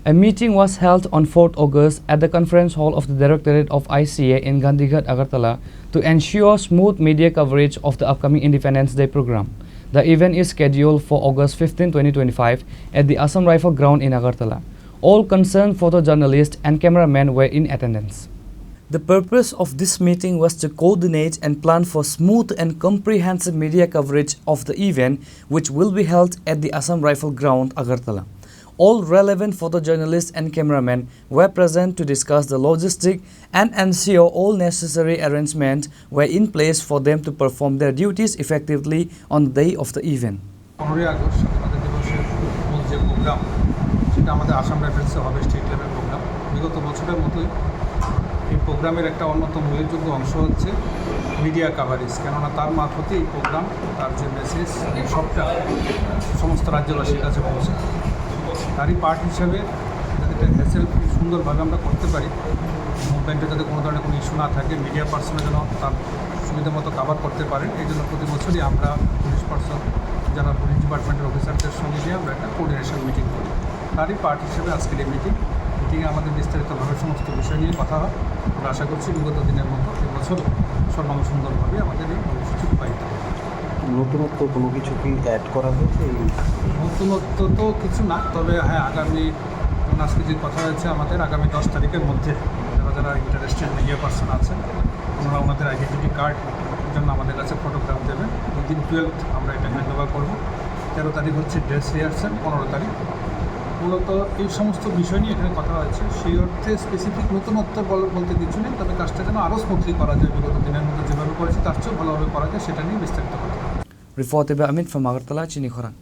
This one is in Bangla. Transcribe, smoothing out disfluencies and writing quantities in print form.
A meeting was held on 4th August at the conference hall of the Directorate of ICA in Gandhighat, Agartala to ensure smooth media coverage of the upcoming Independence Day program. The event is scheduled for August 15, 2025 at the Assam Rifle Ground in Agartala. All concerned photojournalists and cameramen were in attendance. The purpose of this meeting was to coordinate and plan for smooth and comprehensive media coverage of the event, which will be held at the Assam Rifle Ground, Agartala. All relevant photojournalists and cameramen were present to discuss the logistics and ensure all necessary arrangements were in place for them to perform their duties effectively on the day of the event. 15 August স্বাধীনতা দিবসের মূল যে প্রোগ্রাম সেটা আমাদের আসাম রাইফেলসে হবে স্টেট লেভেল প্রোগ্রাম। বিগত বছরের মতোই এই প্রোগ্রামের একটা অন্যতম উল্লেখযোগ্য অংশ হচ্ছে মিডিয়া কাভারেজ, কেননা তার মারফতে এই প্রোগ্রাম তার যে মেসেজ সবটা সমস্ত রাজ্যবাসীর কাছে পৌঁছায়। তারই পার্ট হিসেবে যাতে একটা হ্যাসেল সুন্দরভাবে আমরা করতে পারি, মুভমেন্টে যাতে কোনো ধরনের কোনো ইস্যু না থাকে, মিডিয়া পার্সনের যেন তার সুবিধা মতো কাভার করতে পারেন, এই জন্য প্রতি বছরই আমরা পুলিশ পার্সন যারা পুলিশ ডিপার্টমেন্টের অফিসারদের সঙ্গে নিয়ে আমরা একটা কোঅর্ডিনেশন মিটিং করি। তারই পার্ট হিসেবে আজকের এই মিটিংয়ে আমাদের বিস্তারিতভাবে সমস্ত বিষয় নিয়ে কথা হয়। আমরা আশা করছি বিগত দিনের মতো এবছরও সর্বাঙ্গসুন্দরভাবে আমাদের এই কর্মসূচি রূপায়িত হবে। নতুনত্ব কোনো কিছু কি অ্যাড করা হয়েছে? নতুনত্ব তো কিছু না, তবে হ্যাঁ আগামী যেমন আজকে যে কথা হয়েছে আমাদের আগামী 10 তারিখের মধ্যে যারা ইন্টারেস্টেড মিডিয়া পার্সন আছেন ওনারা ওনাদের আইডেন্টিটি কার্ড জন্য আমাদের কাছে ফটোগ্রাফ দেবেন। উইদিন 12th আমরা এটা হ্যান্ড ওভার করবো। 13 তারিখ হচ্ছে ড্রেস রিহার্সাল, 15 তারিখ মূলত এই সমস্ত বিষয় নিয়ে এখানে কথা হয়েছে। সেই অর্থে স্পেসিফিক নতুনত্ব বলতে কিছু নেই, তবে কাজটা যেন আরও স্মুথলি করা যায়, বিগত দিনের মধ্যে যেভাবে করেছে তার চেয়েও ভালোভাবে করা যায় সেটা নিয়ে বিস্তারিত কথা। Reported by Amit from Agartala, Chini Khoran.